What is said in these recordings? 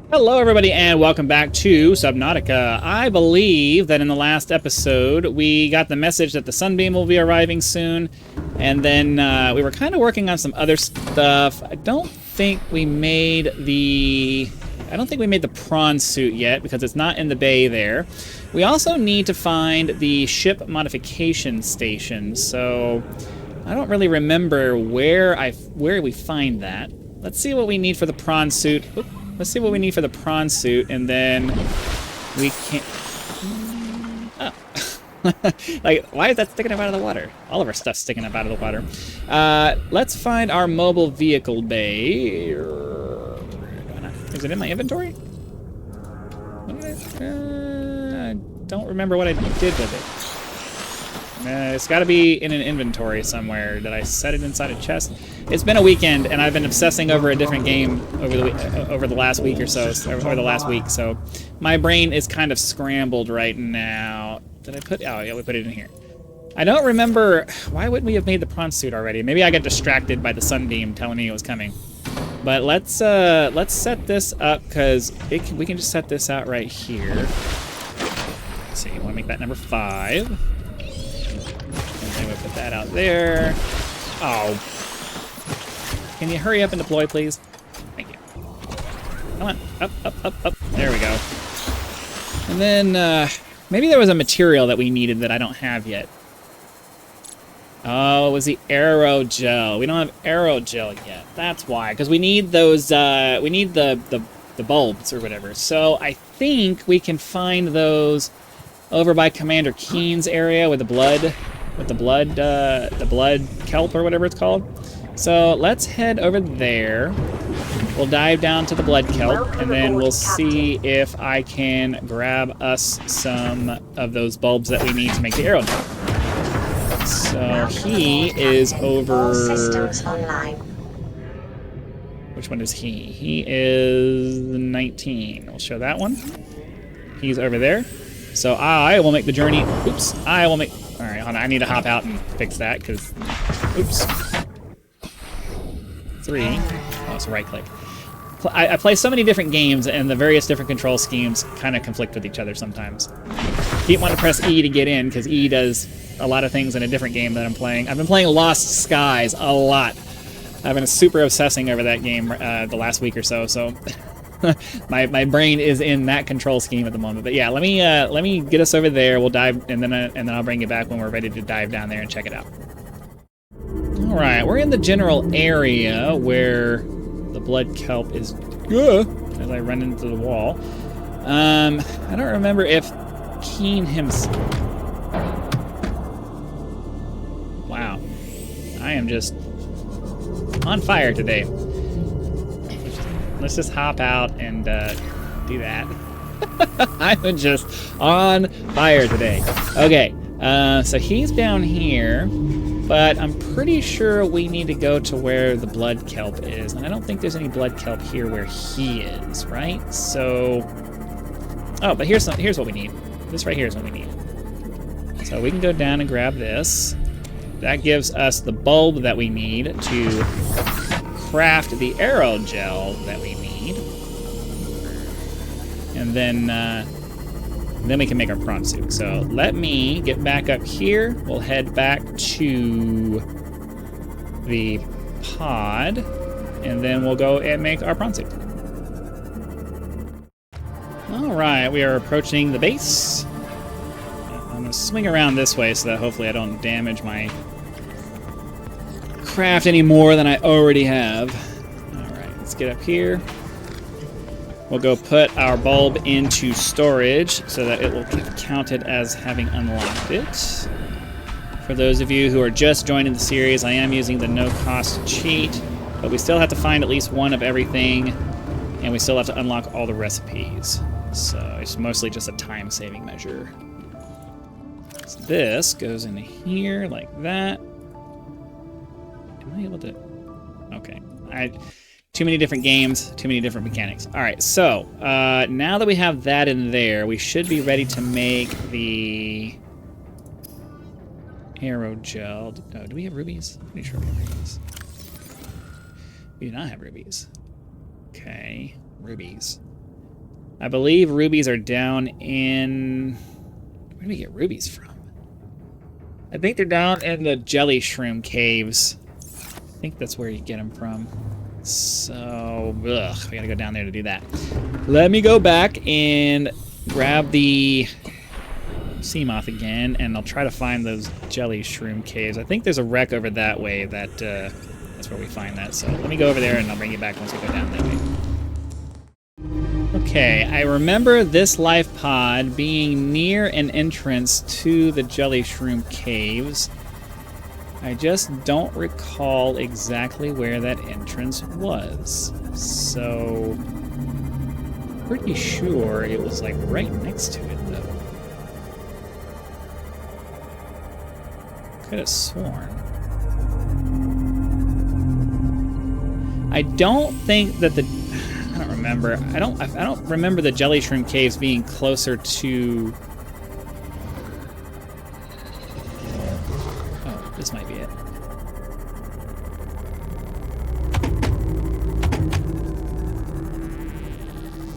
Hello, everybody, and welcome back to Subnautica. I believe that in the last episode, we got the message that the Sunbeam will be arriving soon, and then we were kind of working on some other stuff. I don't think we made the prawn suit yet, because it's not in the bay there. We also need to find the ship modification station, so I don't really remember where we find that. Let's see what we need for the prawn suit. Let's see what we need for the prawn suit, and then we can... Oh. Like, why is that sticking up out of the water? All of our stuff's sticking up out of the water. Let's find our mobile vehicle bay. Is it in my inventory? I don't remember what I did with it. It's got to be in an inventory somewhere. Did I set it inside a chest? It's been a weekend, and I've been obsessing over a different game over the last week or so, or the last week. So my brain is kind of scrambled right now. Did I put? Oh yeah, we put it in here. I don't remember. Why wouldn't we have made the prawn suit already? Maybe I got distracted by the sunbeam telling me it was coming. But let's set this up, because we can just set this out right here. Let's see. I want to make that number 5. We'll put that out there. Oh. Can you hurry up and deploy, please? Thank you. Come on. Up, up, up, up. There we go. And then, maybe there was a material that we needed that I don't have yet. Oh, it was the aerogel. We don't have aerogel yet. That's why. Because we need those, we need the bulbs or whatever. So I think we can find those over by Commander Keen's area with the blood... with the blood kelp or whatever it's called. So let's head over there. We'll dive down to the blood kelp, and then we'll see if I can grab us some of those bulbs that we need to make the aerogel. So he is over... Which one is he? He is 19. We'll show that one. He's over there. So I will make the journey... Oops. I will make... All right, hold on. I need to hop out and fix that, because... Oops. 3. Oh, it's a right click. I play so many different games, and the various different control schemes kind of conflict with each other sometimes. Keep wanting to press E to get in, because E does a lot of things in a different game that I'm playing. I've been playing Lost Skies a lot. I've been super obsessing over that game the last week or so, so... my brain is in that control scheme at the moment. But yeah, let me get us over there. We'll dive, and then I'll bring you back when we're ready to dive down there and check it out. All right, we're in the general area where the blood kelp is. As I run into the wall. I don't remember if Keen himself. Wow, I am just on fire today. Let's just hop out and do that. I'm just on fire today. Okay, so he's down here, but I'm pretty sure we need to go to where the blood kelp is, and I don't think there's any blood kelp here where he is, right? So, oh, but here's what we need. This right here is what we need. So we can go down and grab this. That gives us the bulb that we need to craft the aerogel that we need, and then we can make our prawn suit. So let me get back up here. We'll head back to the pod, and then we'll go and make our prawn suit. All right, we are approaching the base. I'm gonna swing around this way so that hopefully I don't damage my craft any more than I already have. Alright, let's get up here. We'll go put our bulb into storage so that it will get counted as having unlocked it. For those of you who are just joining the series, I am using the no-cost cheat, but we still have to find at least one of everything, and we still have to unlock all the recipes. So it's mostly just a time-saving measure. So this goes in here like that. Am I able to? Okay. Too many different games, too many different mechanics. All right, so now that we have that in there, we should be ready to make the aerogel. Oh, do we have rubies? I'm pretty sure we have rubies. We do not have rubies. Okay, rubies. I believe rubies are down in... Where do we get rubies from? I think they're down in the jelly shroom caves. I think that's where you get them from. So, ugh, we gotta go down there to do that. Let me go back and grab the sea moth again, and I'll try to find those jelly shroom caves. I think there's a wreck over that way that that's where we find that. So let me go over there and I'll bring you back once we go down that way. Okay, I remember this life pod being near an entrance to the jelly shroom caves. I just don't recall exactly where that entrance was. So, pretty sure it was like right next to it though. Could have sworn. I don't think that the... I don't remember. I don't remember the jelly shroom caves being closer to... Oh, this might be it.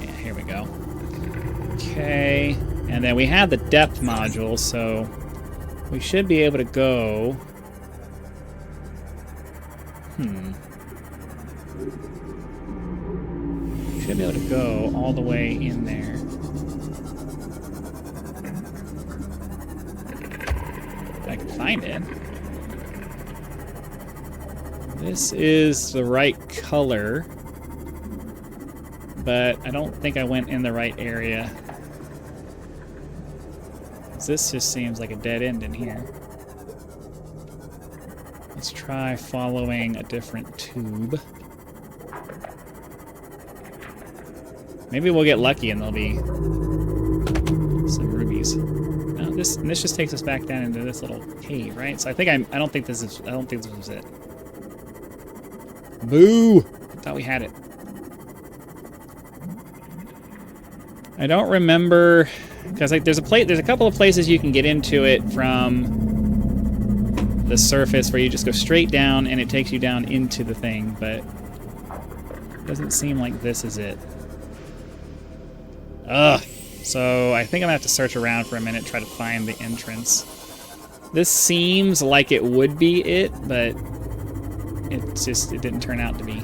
Yeah, here we go. Okay. And then we have the depth module, so we should be able to go... Should be able to go all the way in there. If I can find it. This is the right color, but I don't think I went in the right area. This just seems like a dead end in here. Let's try following a different tube. Maybe we'll get lucky and there'll be some rubies. No, this just takes us back down into this little cave, right? So I don't think this was it. Boo! I thought we had it. I don't remember, because like there's a couple of places you can get into it from the surface where you just go straight down and it takes you down into the thing, but it doesn't seem like this is it. Ugh. So I think I'm gonna have to search around for a minute, try to find the entrance. This seems like it would be it, but it didn't turn out to be.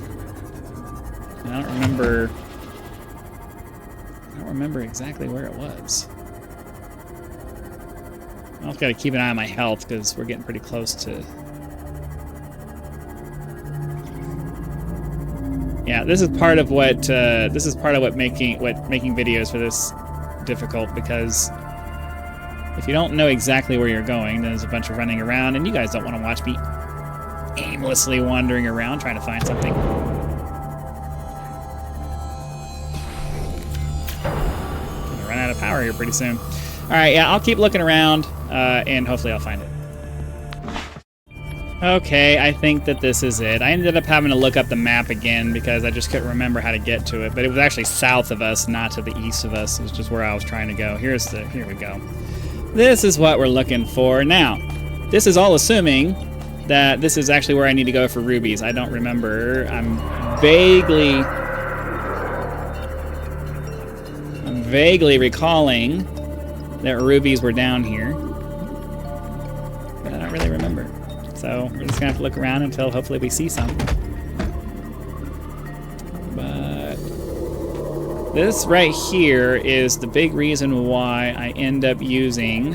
And I don't remember exactly where it was. I also gotta keep an eye on my health because we're getting pretty close to... Yeah, this is part of what making videos for this difficult, because if you don't know exactly where you're going, then there's a bunch of running around, and you guys don't want to watch me aimlessly wandering around trying to find something. Gonna run out of power here pretty soon. All right, yeah, I'll keep looking around, and hopefully I'll find it. Okay, I think that this is it. I ended up having to look up the map again because I just couldn't remember how to get to it, but it was actually south of us, not to the east of us. It was just where I was trying to go. Here we go. This is what we're looking for. Now, this is all assuming that this is actually where I need to go for rubies. I don't remember. I'm vaguely recalling that rubies were down here, but I don't really remember. So we're just gonna have to look around until hopefully we see some. But this right here is the big reason why I end up using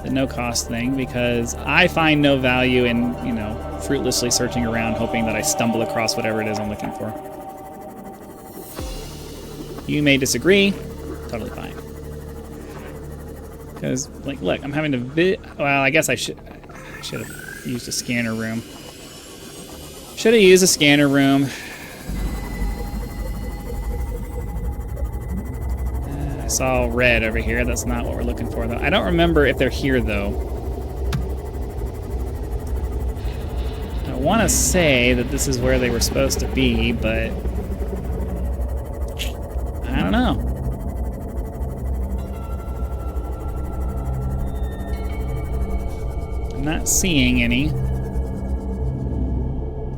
the no-cost thing, because I find no value in, you know, fruitlessly searching around hoping that I stumble across whatever it is I'm looking for. You may disagree. Totally fine. Because, like, look, I'm having to well, I guess I should have used a scanner room. Should have used a scanner room. I saw red over here. That's not what we're looking for, though. I don't remember if they're here, though. I want to say that this is where they were supposed to be, but I don't know. I'm not seeing any. I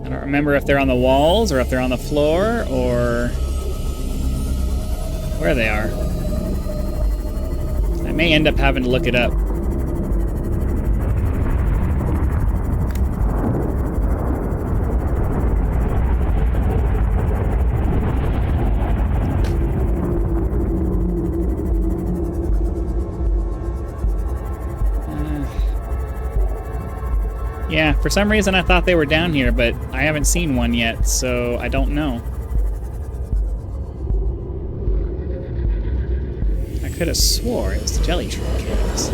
don't remember if they're on the walls or if they're on the floor or... There they are. I may end up having to look it up. Yeah, for some reason I thought they were down here, but I haven't seen one yet, so I don't know. I could have swore it was the jelly shrimp caves.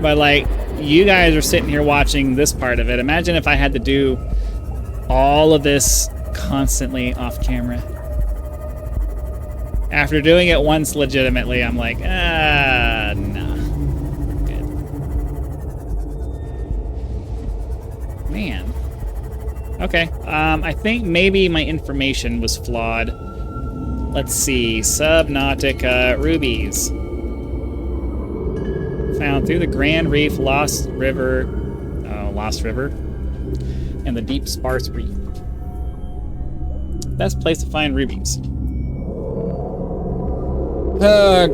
But like, you guys are sitting here watching this part of it. Imagine if I had to do all of this constantly off camera. After doing it once legitimately, I'm like, nah. Good. Man. Okay, I think maybe my information was flawed. Let's see, Subnautica rubies. Found through the Grand Reef, Lost River, and the Deep Sparse Reef. Best place to find rubies.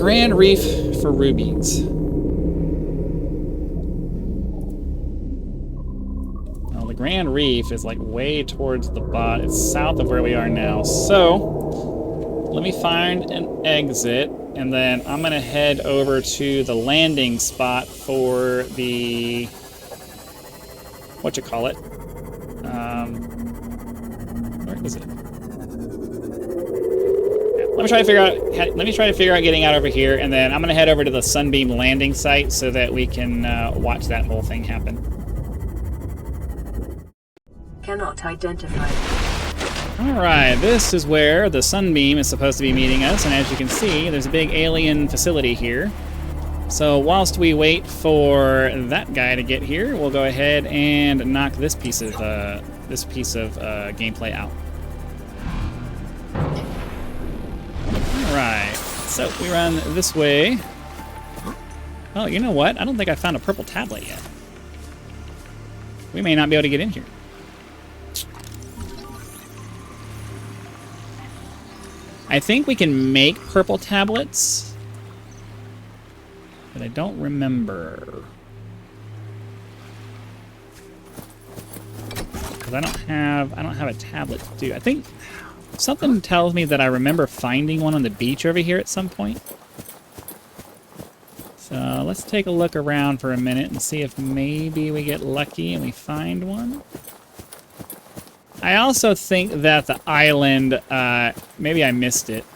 Grand Reef for rubies. Well, the Grand Reef is like way towards the bottom. It's south of where we are now. So, let me find an exit, and then I'm gonna head over to the landing spot for the, whatchamacallit? Where is it? Let me try to figure out getting out over here, and then I'm gonna head over to the Sunbeam landing site so that we can watch that whole thing happen. Cannot identify. Alright, this is where the Sunbeam is supposed to be meeting us, and as you can see, there's a big alien facility here. So whilst we wait for that guy to get here, we'll go ahead and knock this piece of gameplay out. Alright, so we run this way. Oh, you know what? I don't think I found a purple tablet yet. We may not be able to get in here. I think we can make purple tablets, but I don't remember. Because I don't have a tablet to do. I think something tells me that I remember finding one on the beach over here at some point. So let's take a look around for a minute and see if maybe we get lucky and we find one. I also think that the island, maybe I missed it.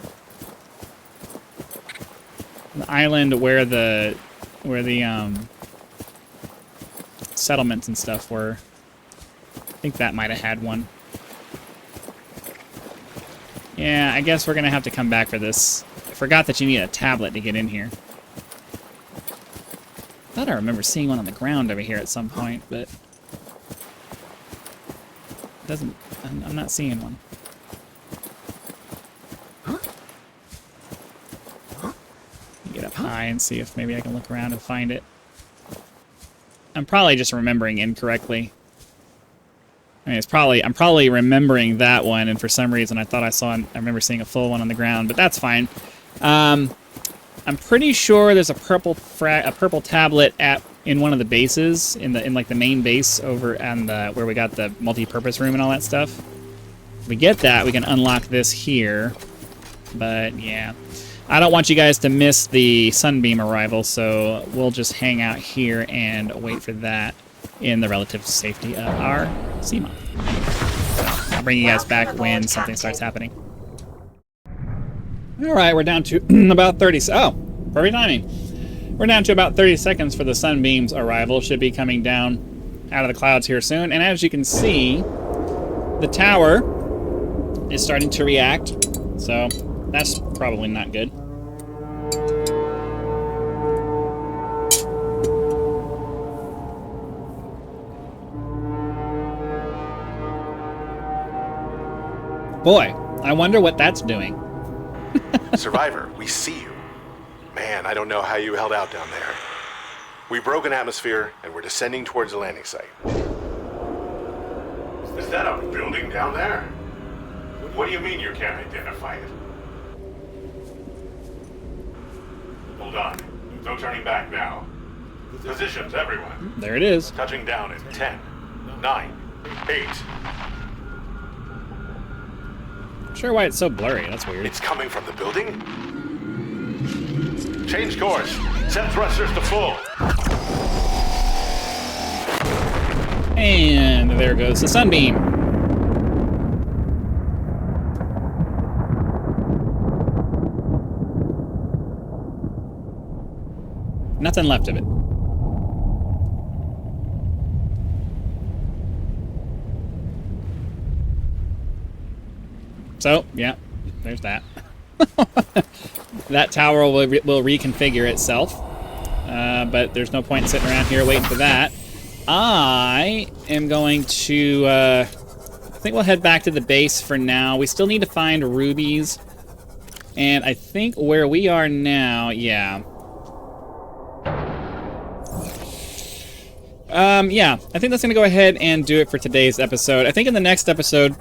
The island where the settlements and stuff were. I think that might have had one. Yeah, I guess we're gonna have to come back for this. I forgot that you need a tablet to get in here. I thought I remember seeing one on the ground over here at some point, but I'm not seeing one. Get up high and see if maybe I can look around and find it. I'm probably just remembering incorrectly. I mean, I'm probably remembering that one, and for some reason I thought I remember seeing a full one on the ground, but that's fine. I'm pretty sure there's a purple tablet in one of the bases, in like the main base over on the where we got the multi-purpose room and all that stuff. If we get that, we can unlock this here. But yeah, I don't want you guys to miss the Sunbeam arrival, so we'll just hang out here and wait for that in the relative safety of our Seamount. So I'll bring you guys back when something starts happening. Alright, we're down to about 30... Oh, perfect timing. We're down to about 30 seconds for the Sunbeam's arrival. Should be coming down out of the clouds here soon. And as you can see, the tower is starting to react. So that's probably not good. Boy, I wonder what that's doing. Survivor, we see you. Man, I don't know how you held out down there. We broke an atmosphere, and we're descending towards the landing site. Is that a building down there? What do you mean you can't identify it? Hold on. No turning back now. Positions, everyone. There it is. Touching down in 10, 9, 8. Not sure why it's so blurry. That's weird. It's coming from the building? Change course. Set thrusters to full. And there goes the sunbeam. Nothing left of it. So, yeah, there's that. That tower will reconfigure itself, but there's no point in sitting around here waiting for that. I am going to, I think we'll head back to the base for now. We still need to find rubies, and I think where we are now, yeah. Yeah, I think that's going to go ahead and do it for today's episode. I think in the next episode,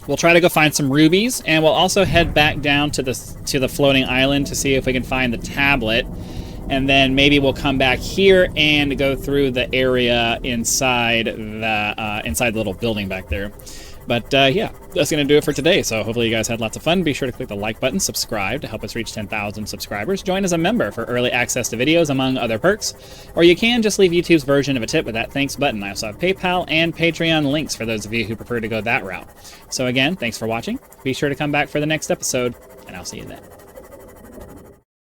we'll try to go find some rubies, and we'll also head back down to the floating island to see if we can find the tablet. And then maybe we'll come back here and go through the area inside the little building back there. But yeah, that's going to do it for today. So hopefully you guys had lots of fun. Be sure to click the like button, subscribe to help us reach 10,000 subscribers. Join as a member for early access to videos, among other perks. Or you can just leave YouTube's version of a tip with that thanks button. I also have PayPal and Patreon links for those of you who prefer to go that route. So again, thanks for watching. Be sure to come back for the next episode, and I'll see you then.